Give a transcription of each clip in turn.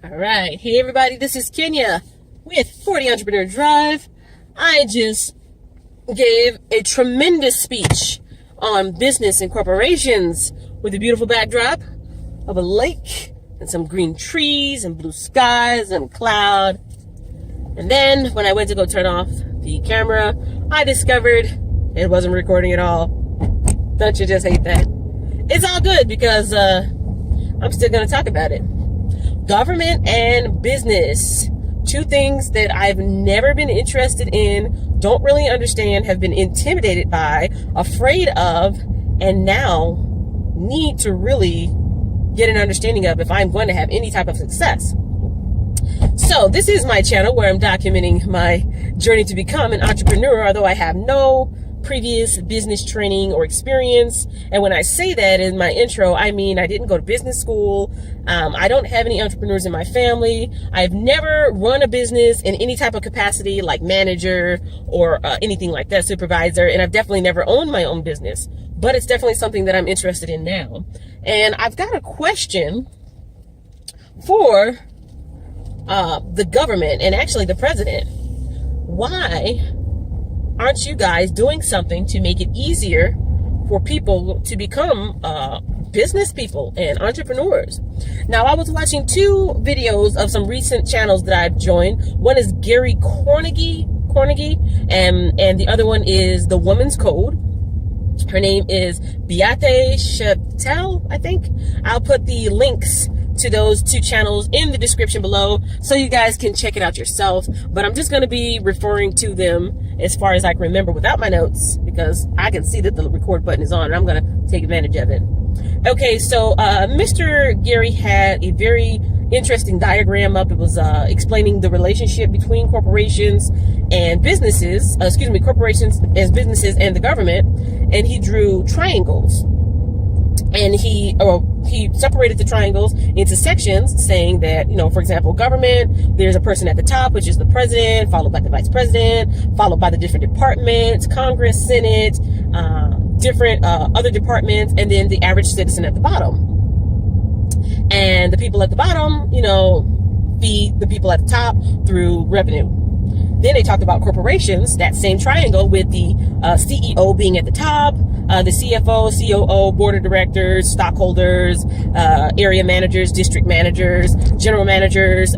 All right. Hey, everybody. This is Kenya with 40 Entrepreneur Drive. I just gave a tremendous speech on business and corporations with a beautiful backdrop of a lake and some green trees and blue skies and cloud. And then when I went to go turn off the camera, I discovered it wasn't recording at all. Don't you just hate that? It's all good because I'm still going to talk about it. Government and business. Two things that I've never been interested in, don't really understand, have been intimidated by, afraid of, and now need to really get an understanding of if I'm going to have any type of success. So this is my channel where I'm documenting my journey to become an entrepreneur, although I have no previous business training or experience. And when I say that in my intro, I mean I didn't go to business school. I don't have any entrepreneurs in my family. I've never run a business in any type of capacity like manager or anything like that, supervisor. And I've definitely never owned my own business, but it's definitely something that I'm interested in now. And I've got a question for the government and actually the president. Why aren't you guys doing something to make it easier for people to become business people and entrepreneurs? Now, I was watching two videos of some recent channels that I've joined. One is Gary Carnegie, and the other one is The Woman's Code. Her name is Beate Chattel, I think. I'll put the links to those two channels in the description below so you guys can check it out yourself. But I'm just going to be referring to them as far as I can remember without my notes, because I can see that the record button is on and I'm going to take advantage of it. Okay, so Mr. Gary had a very interesting diagram up. It was explaining the relationship between corporations and businesses, corporations as businesses and the government, and he drew triangles. And he separated the triangles into sections, saying that, for example, government, there's a person at the top, which is the president, followed by the vice president, followed by the different departments, Congress, Senate, different other departments, and then the average citizen at the bottom. And the people at the bottom, feed the people at the top through revenue. Then they talked about corporations, that same triangle, with the CEO being at the top, the CFO, COO, board of directors, stockholders, area managers, district managers, general managers,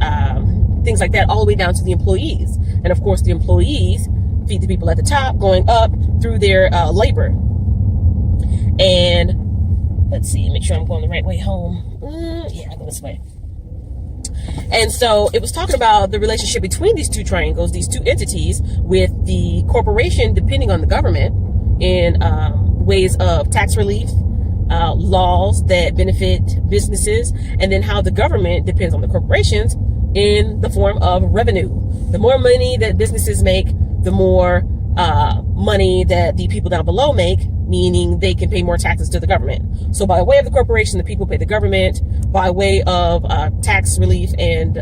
things like that, all the way down to the employees. And of course, the employees feed the people at the top, going up through their labor. And let's see, make sure I'm going the right way home. Yeah, I'll go this way. And so it was talking about the relationship between these two triangles, these two entities, with the corporation depending on the government in ways of tax relief, laws that benefit businesses, and then how the government depends on the corporations in the form of revenue. The more money that businesses make, the more money that the people down below make, meaning they can pay more taxes to the government. So by way of the corporation, the people pay the government. By way of tax relief and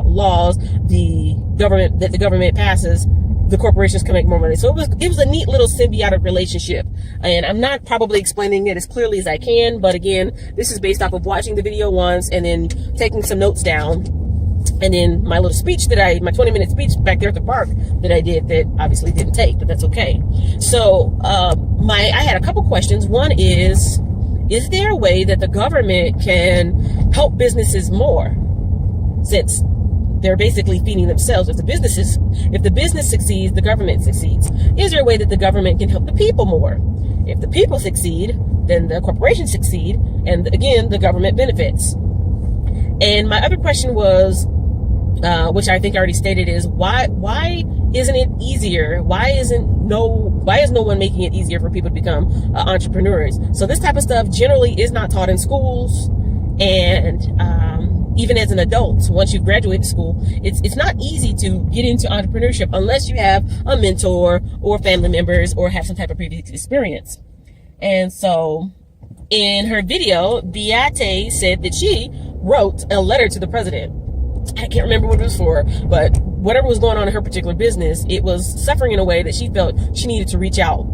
laws, the government passes, the corporations can make more money. So it was a neat little symbiotic relationship. And I'm not probably explaining it as clearly as I can, but again, this is based off of watching the video once and then taking some notes down. And then my little speech my 20-minute speech back there at the park that I did, that obviously didn't take, but that's okay. So I had a couple questions. One is there a way that the government can help businesses more, since they're basically feeding themselves? If the business succeeds, the government succeeds. Is there a way that the government can help the people more? If the people succeed, then the corporations succeed, and again, the government benefits. And my other question was, which I think I already stated, is why isn't it easier? Why is no one making it easier for people to become entrepreneurs? So this type of stuff generally is not taught in schools, and even as an adult, once you graduate school, it's not easy to get into entrepreneurship unless you have a mentor or family members or have some type of previous experience. And so in her video, Beate said that she wrote a letter to the president. I can't remember what it was for, but whatever was going on in her particular business, it was suffering in a way that she felt she needed to reach out,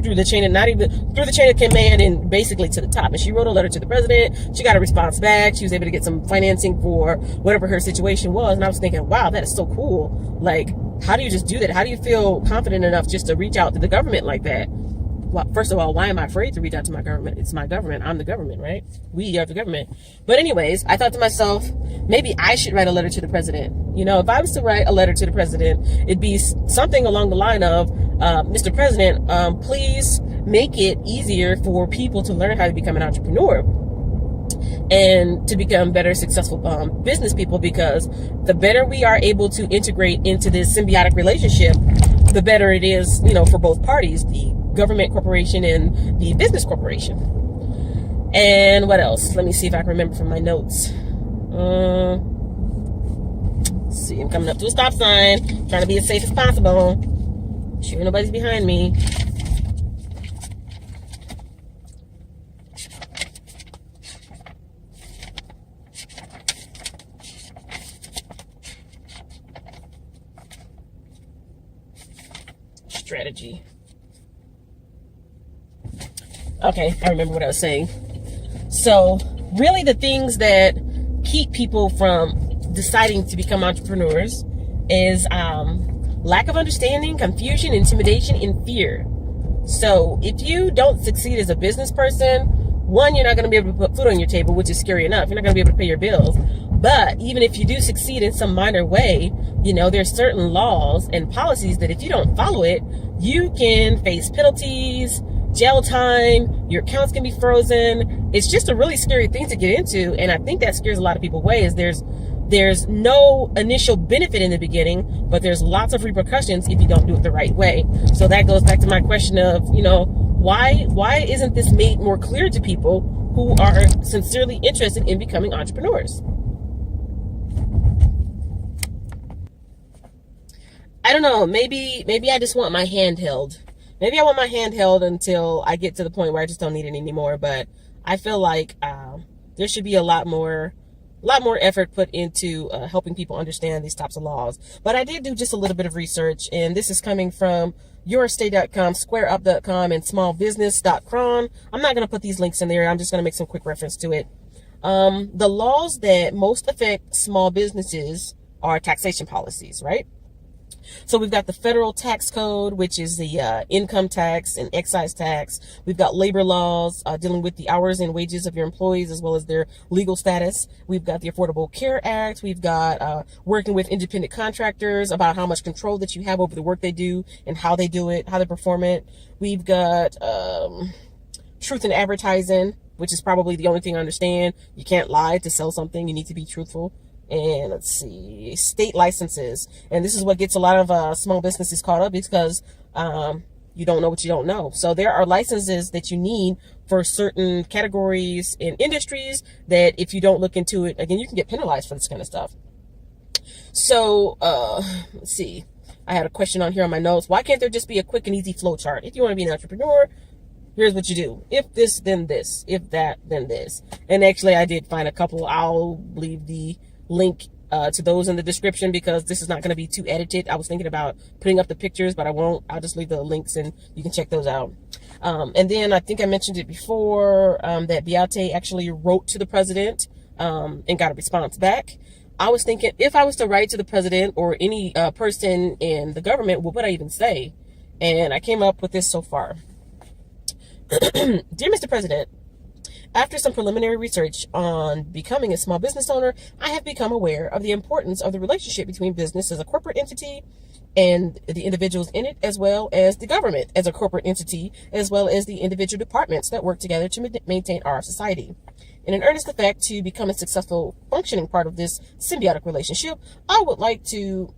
through the chain of command and basically to the top. And she wrote a letter to the president. She got a response back. She was able to get some financing for whatever her situation was. And I was thinking, wow, that is so cool. Like, how do you just do that? How do you feel confident enough just to reach out to the government like that? Well, first of all, why am I afraid to reach out to my government? It's my government. I'm the government, right? We are the government. But anyways, I thought to myself, maybe I should write a letter to the president. You know, if I was to write a letter to the president, it'd be something along the line of, Mr. President, please make it easier for people to learn how to become an entrepreneur and to become better, successful business people, because the better we are able to integrate into this symbiotic relationship, the better it is, you know, for both parties, the government corporation and the business corporation. And what else? Let me see if I can remember from my notes. Let's see, I'm coming up to a stop sign, trying to be as safe as possible. Sure nobody's behind me. Strategy. Okay, I remember what I was saying. So, really the things that keep people from deciding to become entrepreneurs is lack of understanding, confusion, intimidation, and fear. So, if you don't succeed as a business person, one, you're not going to be able to put food on your table, which is scary enough. You're not going to be able to pay your bills. But even if you do succeed in some minor way, you know, there's certain laws and policies that if you don't follow it, you can face penalties, jail time, your accounts can be frozen. It's just a really scary thing to get into. And I think that scares a lot of people away, is there's no initial benefit in the beginning, but there's lots of repercussions if you don't do it the right way. So that goes back to my question of, you know, why isn't this made more clear to people who are sincerely interested in becoming entrepreneurs? I don't know. Maybe I just want my hand held. Maybe I want my hand held until I get to the point where I just don't need it anymore. But I feel like there should be a lot more effort put into helping people understand these types of laws. But I did do just a little bit of research, and this is coming from YourState.com, SquareUp.com, and SmallBusiness.com. I'm not going to put these links in there. I'm just going to make some quick reference to it. The laws that most affect small businesses are taxation policies, right? So we've got the federal tax code, which is the income tax and excise tax. We've got labor laws dealing with the hours and wages of your employees as well as their legal status. We've got the Affordable Care Act. We've got working with independent contractors about how much control that you have over the work they do and how they do it, how they perform it. We've got truth in advertising, which is probably the only thing I understand. You can't lie to sell something. You need to be truthful. And let's see, state licenses. And this is what gets a lot of small businesses caught up, because you don't know what you don't know. So there are licenses that you need for certain categories in industries that if you don't look into it, again, you can get penalized for this kind of stuff. So let's see. I had a question on here on my notes. Why can't there just be a quick and easy flow chart? If you want to be an entrepreneur, here's what you do. If this, then this. If that, then this. And actually, I did find a couple. I'll leave the link to those in the description, because this is not going to be too edited. I was thinking about putting up the pictures, but I won't. I'll just leave the links and you can check those out. And then I think I mentioned it before that Beate actually wrote to the president and got a response back. I was thinking, if I was to write to the president or any person in the government, what would I even say? And I came up with this so far. Dear Mr. President, after some preliminary research on becoming a small business owner, I have become aware of the importance of the relationship between business as a corporate entity and the individuals in it, as well as the government as a corporate entity, as well as the individual departments that work together to maintain our society. In an earnest effort to become a successful functioning part of this symbiotic relationship, I would like to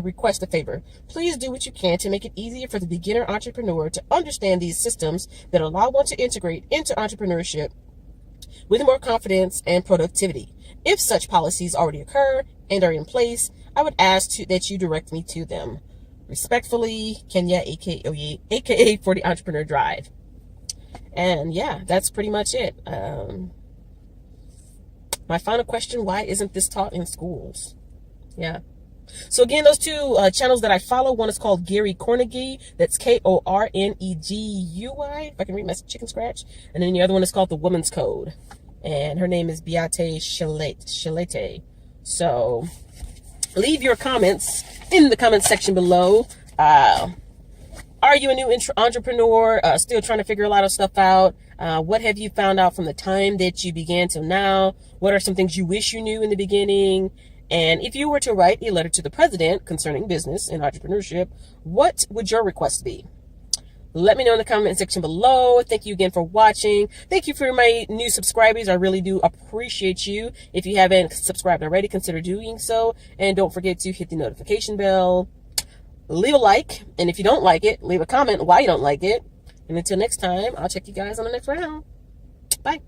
request a favor. Please do what you can to make it easier for the beginner entrepreneur to understand these systems that allow one to integrate into entrepreneurship with more confidence and productivity. If such policies already occur and are in place, I would ask that you direct me to them. Respectfully, Kenya, aka 40 Entrepreneur Drive. And yeah, that's pretty much it. My final question, why isn't this taught in schools? Yeah. So again, those two channels that I follow, one is called Gary Cornegui. That's Kornegui, if I can read my chicken scratch. And then the other one is called The Woman's Code. And her name is Beate Shalete. So leave your comments in the comment section below. Are you a new entrepreneur, still trying to figure a lot of stuff out? What have you found out from the time that you began till now? What are some things you wish you knew in the beginning? And if you were to write a letter to the president concerning business and entrepreneurship, what would your request be? Let me know in the comment section below. Thank you again for watching. Thank you for my new subscribers. I really do appreciate you. If you haven't subscribed already, consider doing so. And don't forget to hit the notification bell. Leave a like. And if you don't like it, leave a comment why you don't like it. And until next time, I'll check you guys on the next round. Bye.